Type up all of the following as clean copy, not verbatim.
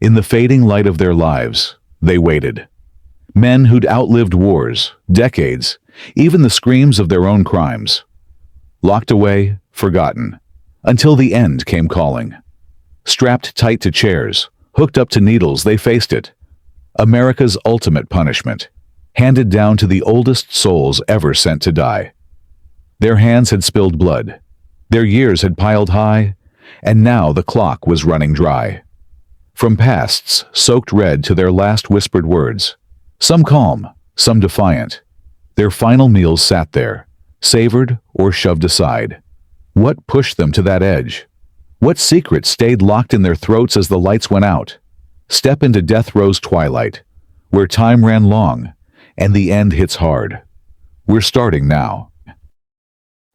In the fading light of their lives, they waited. Men who'd outlived wars, decades, even the screams of their own crimes. Locked away, forgotten, until the end came calling. Strapped tight to chairs, hooked up to needles, they faced it. America's ultimate punishment, handed down to the oldest souls ever sent to die. Their hands had spilled blood. Their years had piled high, and now the clock was running dry. From pasts soaked red to their last whispered words, some calm, some defiant, their final meals sat there, savored or shoved aside. What pushed them to that edge? What secret stayed locked in their throats as the lights went out? Step into death row's twilight, where time ran long, and the end hits hard. We're starting now.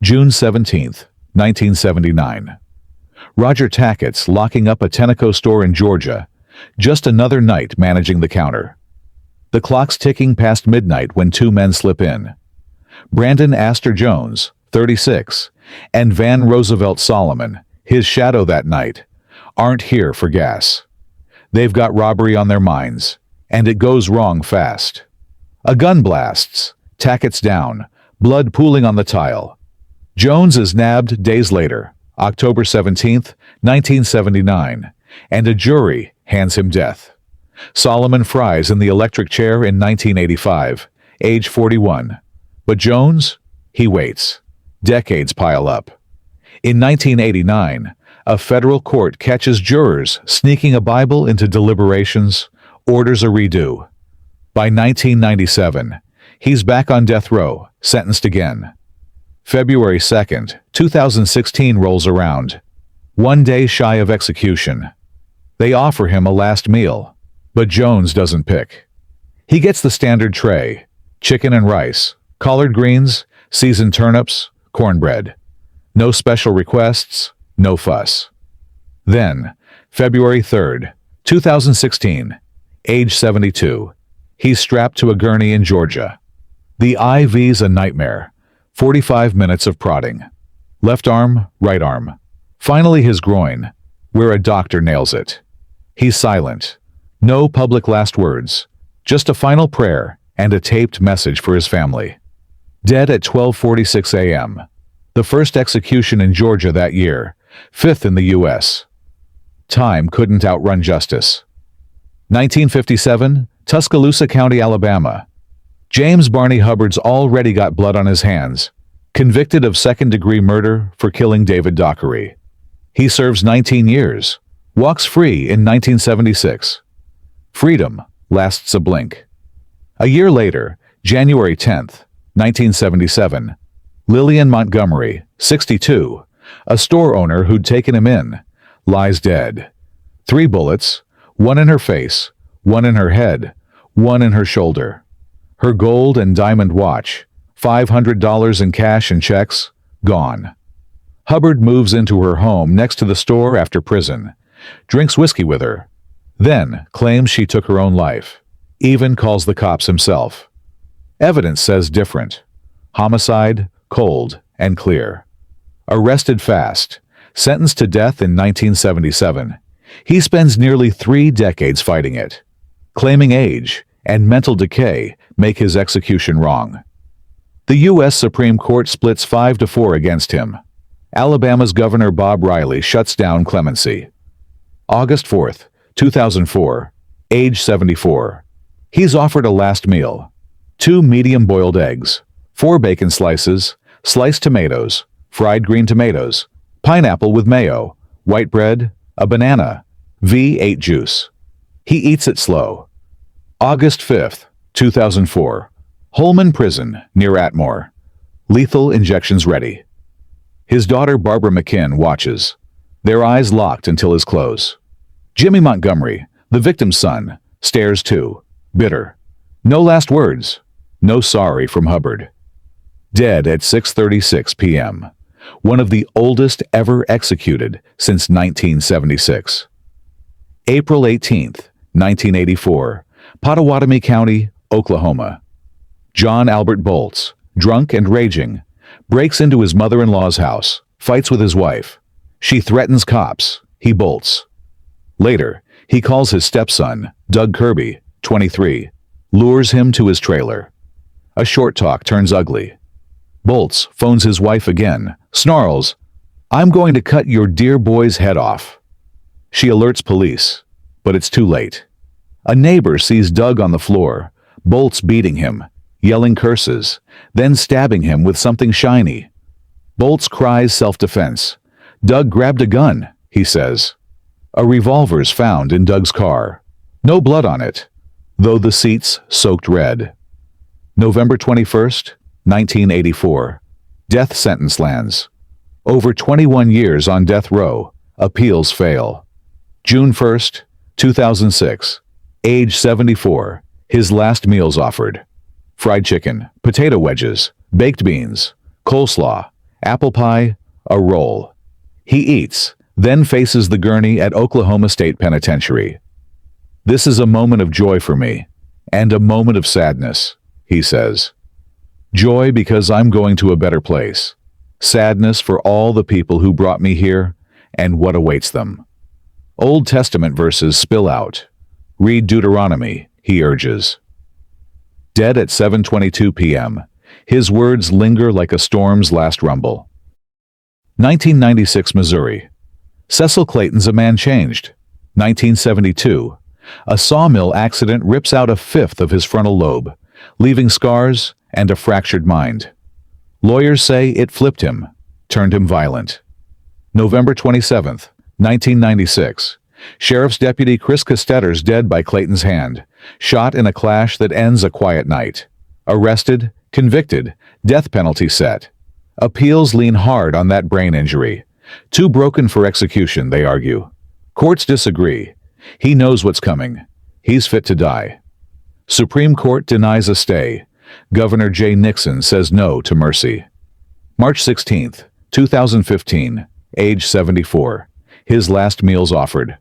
June 17th, 1979. Roger Tackett's locking up a Tenneco store in Georgia, just another night managing the counter. The clock's ticking past midnight when two men slip in. Brandon Astor Jones, 36, and Van Roosevelt Solomon, his shadow that night, aren't here for gas. They've got robbery on their minds, and it goes wrong fast. A gun blasts, Tackett's down, blood pooling on the tile. Jones is nabbed days later, October 17th, 1979, and a jury hands him death. Solomon fries in the electric chair in 1985, age 41. But Jones? He waits. Decades pile up. In 1989, a federal court catches jurors sneaking a Bible into deliberations, orders a redo. By 1997, he's back on death row, sentenced again. February 2nd, 2016 rolls around. 1 day shy of execution. They offer him a last meal, but Jones doesn't pick. He gets the standard tray, chicken and rice, collard greens, seasoned turnips, cornbread. No special requests, no fuss. Then, February 3rd, 2016, age 72, he's strapped to a gurney in Georgia. The IV's a nightmare. 45 minutes of prodding. Left arm, right arm. Finally his groin, where a doctor nails it. He's silent. No public last words. Just a final prayer and a taped message for his family. Dead at 12:46 a.m. The first execution in Georgia that year, 5th in the U.S. Time couldn't outrun justice. 1957, Tuscaloosa County, Alabama. James Barney Hubbard's already got blood on his hands, convicted of second-degree murder for killing David Dockery. He serves 19 years, walks free in 1976. Freedom lasts a blink. A year later, January 10th, 1977, Lillian Montgomery, 62, a store owner who'd taken him in, lies dead. 3 bullets, one in her face, one in her head, one in her shoulder. Her gold and diamond watch, $500 in cash and checks, gone. Hubbard moves into her home next to the store after prison, drinks whiskey with her, then claims she took her own life, even calls the cops himself. Evidence says different. Homicide, cold and clear. Arrested fast, sentenced to death in 1977. He spends nearly 3 decades fighting it, claiming age and mental decay make his execution wrong. The U.S. Supreme Court splits 5-4 against him. Alabama's Governor Bob Riley shuts down clemency. August 4th, 2004, age 74. He's offered a last meal. 2 medium-boiled eggs, 4 bacon slices, sliced tomatoes, fried green tomatoes, pineapple with mayo, white bread, a banana, V8 juice. He eats it slow. August 5th, 2004. Holman Prison, near Atmore. Lethal injections ready. His daughter Barbara McKinn watches, their eyes locked until his close. Jimmy Montgomery, the victim's son, stares too, bitter. No last words, no sorry from Hubbard. Dead at 6:36 p.m., one of the oldest ever executed since 1976. April 18th, 1984. Pottawatomie County, Oklahoma. John Albert Bolts, drunk and raging, breaks into his mother-in-law's house, fights with his wife. She threatens cops. He bolts. Later, He calls his stepson, Doug Kirby, 23, lures him to his trailer. A short talk turns ugly. Bolts phones his wife again, snarls, "I'm going to cut your dear boy's head off." She alerts police, but it's too late. A neighbor sees Doug on the floor, Bolts beating him, yelling curses, then stabbing him with something shiny. Bolts cries self-defense. "Doug grabbed a gun," he says. A revolver's found in Doug's car. No blood on it, though the seats soaked red. November 21st, 1984. Death sentence lands. Over 21 years on death row. Appeals fail. June 1st, 2006. Age 74. His last meals offered. Fried chicken, potato wedges, baked beans, coleslaw, apple pie, a roll. He eats, then faces the gurney at Oklahoma State Penitentiary. "This is a moment of joy for me, and a moment of sadness," he says. "Joy because I'm going to a better place. Sadness for all the people who brought me here and what awaits them." Old Testament verses spill out. Read Deuteronomy, he urges. Dead at 7:22 p.m. His words linger like a storm's last rumble. 1996 Missouri. Cecil Clayton's a man changed. 1972. A sawmill accident rips out a fifth of his frontal lobe, leaving scars and a fractured mind. Lawyers say it flipped him, turned him violent. November 27th, 1996. Sheriff's Deputy Chris Costetter's dead by Clayton's hand, shot in a clash that ends a quiet night. Arrested, convicted, death penalty set. Appeals lean hard on that brain injury. Too broken for execution, they argue. Courts disagree. He knows what's coming. He's fit to die. Supreme Court denies a stay. Governor Jay Nixon says no to mercy. March 16th, 2015. Age 74. His last meals offered.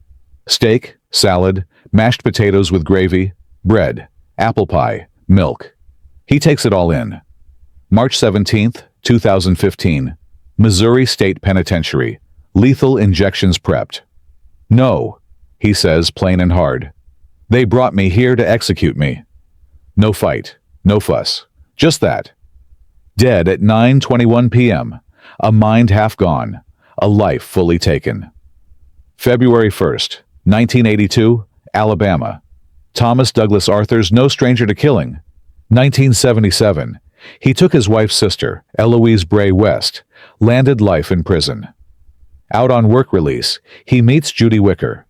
Steak, salad, mashed potatoes with gravy, bread, apple pie, milk. He takes it all in. March 17th, 2015. Missouri State Penitentiary. Lethal injections prepped. "No," he says plain and hard. "They brought me here to execute me." No fight, no fuss, just that. Dead at 9:21 p.m. A mind half gone, a life fully taken. February 1st, 1982, Alabama. Thomas Douglas Arthur's no stranger to killing. 1977. He took his wife's sister, Eloise Bray West, landed life in prison. Out on work release, he meets Judy Wicker.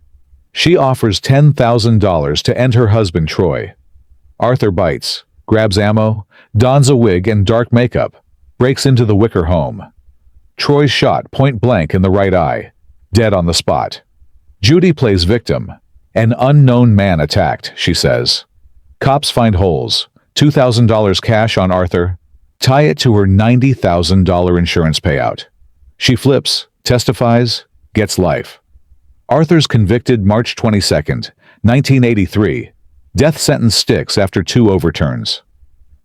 She offers $10,000 to end her husband, Troy. Arthur bites, grabs ammo, dons a wig and dark makeup, breaks into the Wicker home. Troy's shot point blank in the right eye, dead on the spot. Judy plays victim. "An unknown man attacked," she says. Cops find holes, $2,000 cash on Arthur, tie it to her $90,000 insurance payout. She flips, testifies, gets life. Arthur's convicted March 22nd, 1983. Death sentence sticks after 2 overturns.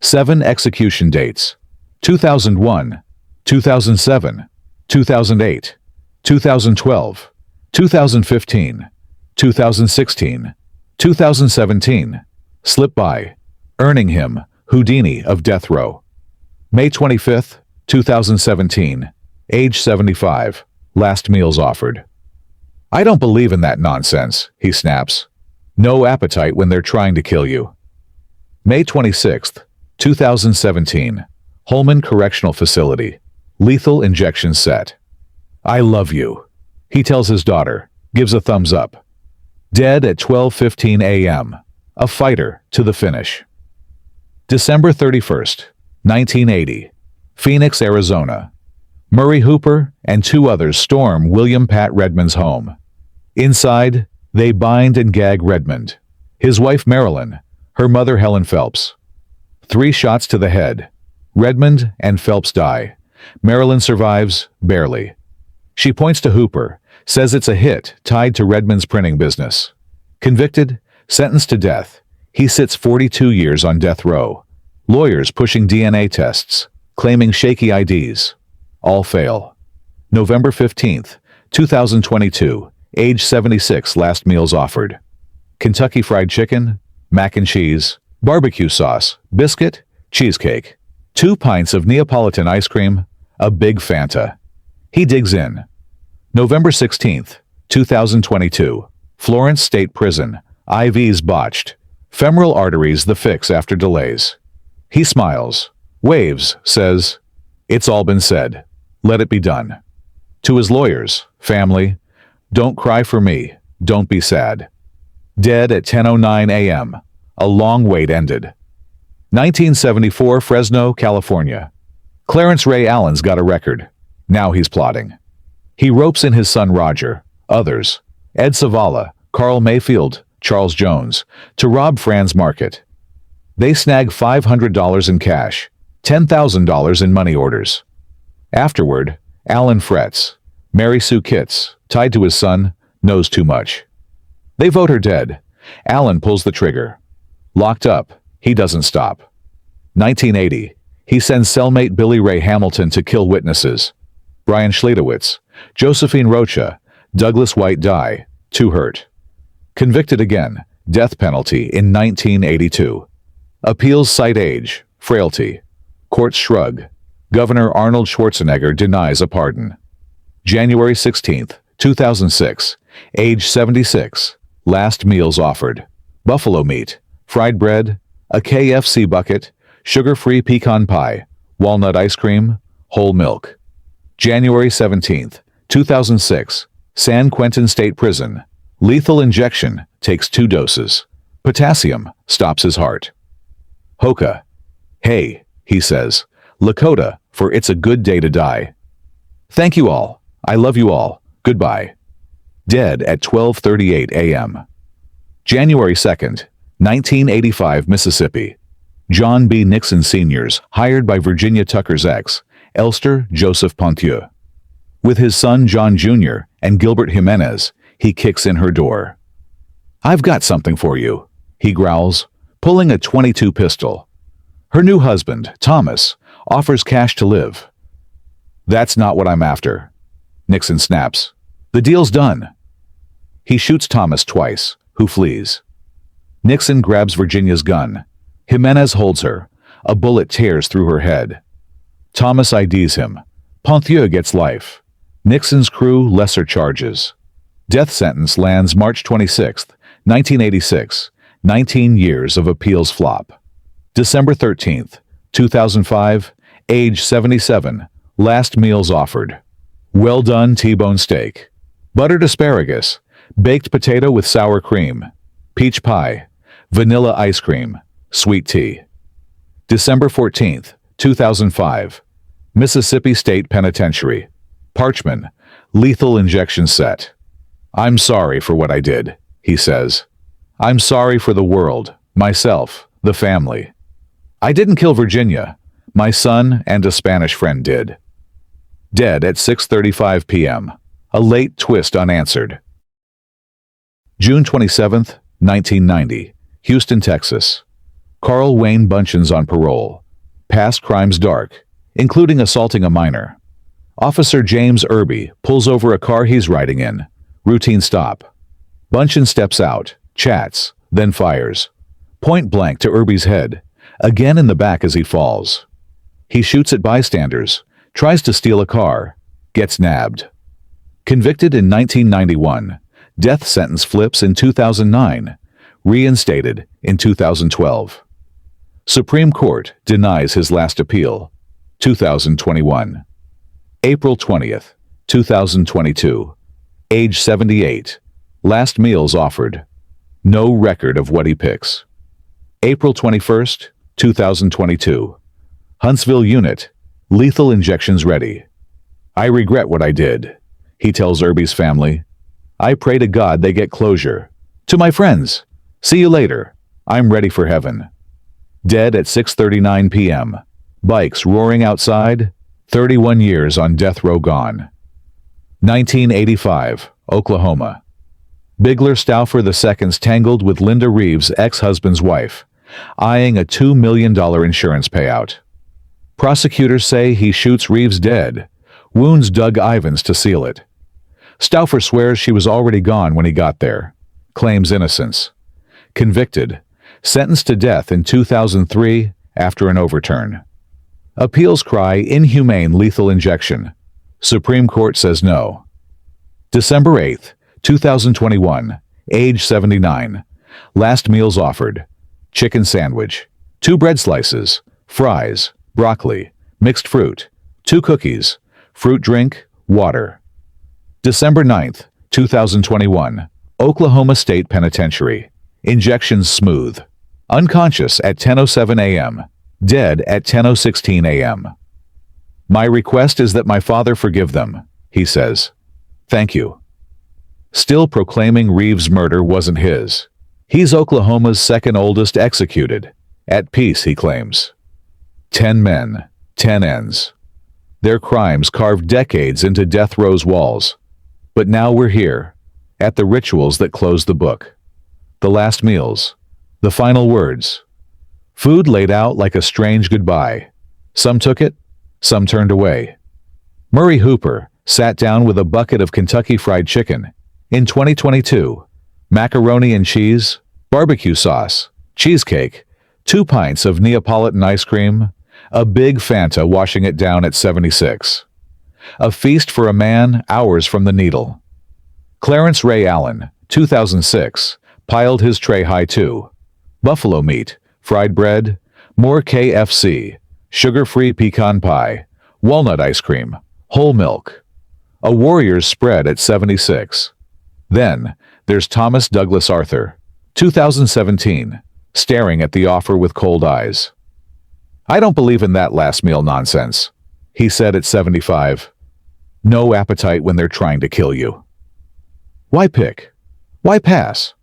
7 execution dates. 2001, 2007, 2008, 2012, 2015, 2016, 2017. Slip by, earning him Houdini of death row. May 25th, 2017. Age 75. Last meals offered. "I don't believe in that nonsense," he snaps. No appetite when they're trying to kill you. May 26th, 2017. Holman Correctional Facility. Lethal injection set. "I love you," he tells his daughter, gives a thumbs up. Dead at 12:15 a.m. A fighter to the finish. December 31st, 1980. Phoenix, Arizona. Murray Hooper and 2 others storm William Pat Redmond's home. Inside, they bind and gag Redmond, his wife Marilyn, her mother Helen Phelps. 3 shots to the head. Redmond and Phelps die. Marilyn survives, barely. She points to Hooper, says it's a hit tied to Redmond's printing business. Convicted, sentenced to death. He sits 42 years on death row. Lawyers pushing DNA tests, claiming shaky IDs. All fail. November 15th, 2022. Age 76. Last meals offered. Kentucky Fried Chicken, mac and cheese, barbecue sauce, biscuit, cheesecake, 2 pints of Neapolitan ice cream, a big Fanta. He digs in. November 16th, 2022. Florence State Prison. IVs botched. Femoral arteries the fix after delays. He smiles, waves, says, "It's all been said. Let it be done." To his lawyers, family, "Don't cry for me. Don't be sad." Dead at 10:09 a.m. A long wait ended. 1974, Fresno, California. Clarence Ray Allen's got a record. Now he's plotting. He ropes in his son Roger, others, Ed Savala, Carl Mayfield, Charles Jones, to rob Fran's Market. They snag $500 in cash, $10,000 in money orders. Afterward, Allen frets. Mary Sue Kitts, tied to his son, knows too much. They vote her dead. Allen pulls the trigger. Locked up, he doesn't stop. 1980, he sends cellmate Billy Ray Hamilton to kill witnesses. Brian Schlietowitz, Josephine Rocha, Douglas White die, 2 hurt. Convicted again, death penalty in 1982. Appeals cite age, frailty. Courts shrug. Governor Arnold Schwarzenegger denies a pardon. January 16th, 2006, age 76, last meals offered. Buffalo meat, fried bread, a KFC bucket, sugar-free pecan pie, walnut ice cream, whole milk. January 17th, 2006, San Quentin State Prison. Lethal injection, takes 2 doses. Potassium, stops his heart. Hoka. Hey, he says. Lakota, for it's a good day to die. Thank you all. I love you all. Goodbye. Dead at 12:38 a.m. January 2nd, 1985, Mississippi. John B. Nixon Sr.'s hired by Virginia Tucker's ex, Elster Joseph Pontieu. With his son John Jr. and Gilbert Jimenez, he kicks in her door. "I've got something for you," he growls, pulling a .22 pistol. Her new husband, Thomas, offers cash to live. "That's not what I'm after," Nixon snaps. "The deal's done." He shoots Thomas twice, who flees. Nixon grabs Virginia's gun. Jimenez holds her. A bullet tears through her head. Thomas IDs him. Pontieu gets life. Nixon's crew lesser charges. Death sentence lands March 26, 1986. 19 years of appeals flop. December 13th, 2005, age 77, last meals offered. Well done T-bone steak. Buttered asparagus, baked potato with sour cream, peach pie, vanilla ice cream, sweet tea. December 14th, 2005, Mississippi State Penitentiary. Parchman, lethal injection set. "I'm sorry for what I did," he says. "I'm sorry for the world, myself, the family. I didn't kill Virginia. My son and a Spanish friend did." Dead at 6:35 p.m. A late twist unanswered. June 27th, 1990, Houston, Texas. Carl Wayne Bunchins on parole. Past crimes dark, including assaulting a minor. Officer James Irby pulls over a car he's riding in. Routine stop. Bunchen steps out, chats, then fires. Point blank to Irby's head, again in the back as he falls. He shoots at bystanders, tries to steal a car, gets nabbed. Convicted in 1991, death sentence flips in 2009, reinstated in 2012. Supreme Court denies his last appeal, 2021. April 20th, 2022. Age 78. Last meals offered. No record of what he picks. April 21st, 2022. Huntsville Unit. Lethal injections ready. "I regret what I did," he tells Irby's family. "I pray to God they get closure. To my friends, see you later. I'm ready for heaven." Dead at 6:39 p.m. Bikes roaring outside. 31 years on death row gone. 1985, Oklahoma. Bigler Stauffer II's tangled with Linda Reeves' ex-husband's wife, eyeing a $2 million insurance payout. Prosecutors say he shoots Reeves dead, wounds Doug Ivins to seal it. Stauffer swears she was already gone when he got there, claims innocence. Convicted. Sentenced to death in 2003 after an overturn. Appeals cry inhumane lethal injection. Supreme Court says no. December 8, 2021. Age 79. Last meals offered. Chicken sandwich. 2 bread slices. Fries. Broccoli. Mixed fruit. 2 cookies. Fruit drink. Water. December 9th, 2021. Oklahoma State Penitentiary. Injections smooth. Unconscious at 10:07 a.m. Dead at 10:16 a.m. My request is that my father forgive them, he says. Thank you. Still proclaiming Reeves' murder wasn't his. He's Oklahoma's second oldest executed. At peace, he claims. 10 men, 10 ends. Their crimes carved decades into death row's walls. But now we're here, at the rituals that close the book. The last meals, the final words. Food laid out like a strange goodbye. Some took it, some turned away. Murray Hooper sat down with a bucket of Kentucky Fried Chicken. In 2022, macaroni and cheese, barbecue sauce, cheesecake, 2 pints of Neapolitan ice cream, a big Fanta washing it down at 76. A feast for a man hours from the needle. Clarence Ray Allen, 2006, piled his tray high too. Buffalo meat, fried bread, more KFC, sugar-free pecan pie, walnut ice cream, whole milk. A warrior's spread at 76. Then, there's Thomas Douglas Arthur, 2017, staring at the offer with cold eyes. I don't believe in that last meal nonsense, he said at 75. No appetite when they're trying to kill you. Why pick? Why pass?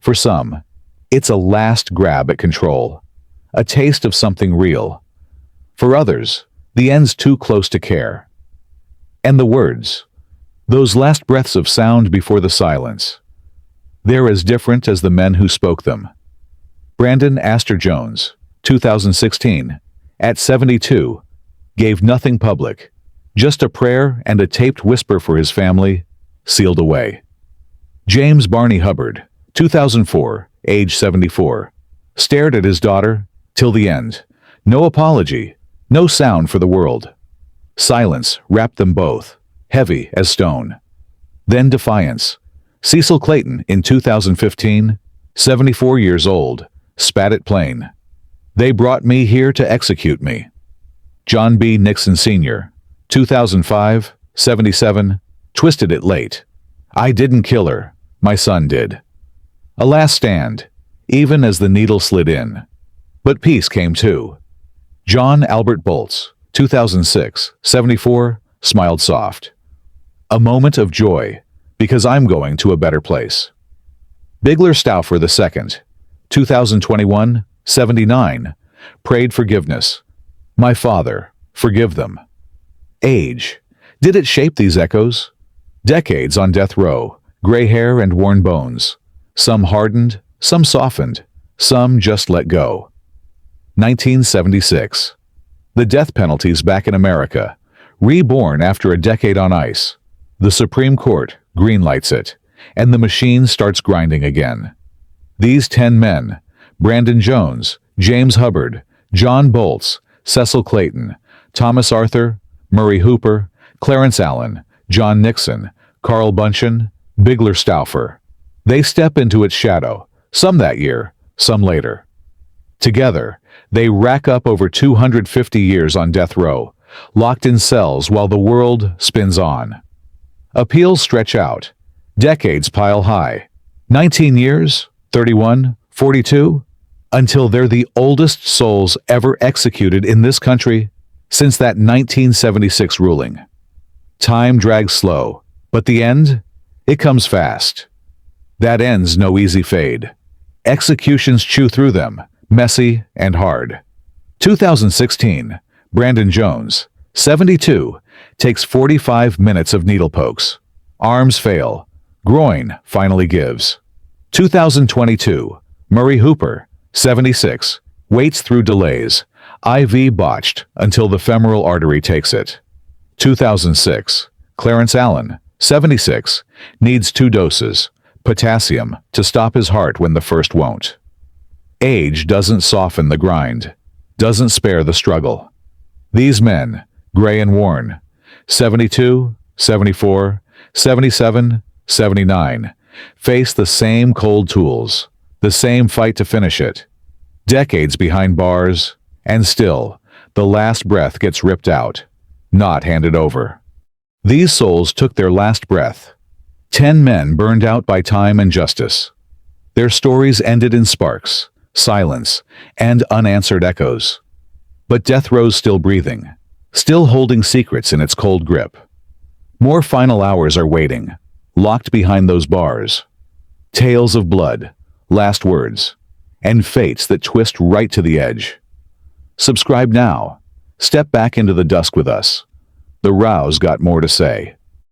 For some, it's a last grab at control, a taste of something real. For others, the end's too close to care. And the words, those last breaths of sound before the silence, they're as different as the men who spoke them. Brandon Astor Jones, 2016, at 72, gave nothing public, just a prayer and a taped whisper for his family, sealed away. James Barney Hubbard, 2004, age 74, stared at his daughter till the end. No apology, no sound for the world. Silence wrapped them both, heavy as stone. Then defiance. Cecil Clayton, in 2015, 74 years old, spat it plain. They brought me here to execute me. John B. Nixon Sr., 2005, 77, twisted it late. I didn't kill her, my son did. A last stand, even as the needle slid in. But peace came too. John Albert Bolts, 2006, 74, smiled soft. A moment of joy, because I'm going to a better place. Bigler Stauffer II, 2021, 79, prayed forgiveness. My Father, forgive them. Age. Did it shape these echoes? Decades on death row, gray hair and worn bones. Some hardened, some softened, some just let go. 1976. The death penalty's back in America, reborn after a decade on ice. The Supreme Court greenlights it, and the machine starts grinding again. These 10 men, Brandon Jones, James Hubbard, John Bolts, Cecil Clayton, Thomas Arthur, Murray Hooper, Clarence Allen, John Nixon, Carl Bunchen, Bigler Stauffer. They step into its shadow, some that year, some later. Together, they rack up over 250 years on death row, locked in cells while the world spins on. Appeals stretch out. Decades pile high. 19 years, 31, 42, until they're the oldest souls ever executed in this country since that 1976 ruling. Time drags slow, but the end? It comes fast. That end's no easy fade. Executions chew through them, messy and hard. 2016, Brandon Jones, 72, takes 45 minutes of needle pokes. Arms fail. Groin finally gives. 2022, Murray Hooper, 76, waits through delays. IV botched until the femoral artery takes it. 2006, Clarence Allen, 76, needs 2 doses. Potassium, to stop his heart when the first won't. Age doesn't soften the grind, doesn't spare the struggle. These men, gray and worn, 72, 74, 77, 79, face the same cold tools, the same fight to finish it. Decades behind bars, and still, the last breath gets ripped out, not handed over. These souls took their last breath. 10 men burned out by time and justice. Their stories ended in sparks, silence, and unanswered echoes. But death row's still breathing, still holding secrets in its cold grip. More final hours are waiting, locked behind those bars. Tales of blood, last words, and fates that twist right to the edge. Subscribe now. Step back into the dusk with us. The Row's got more to say.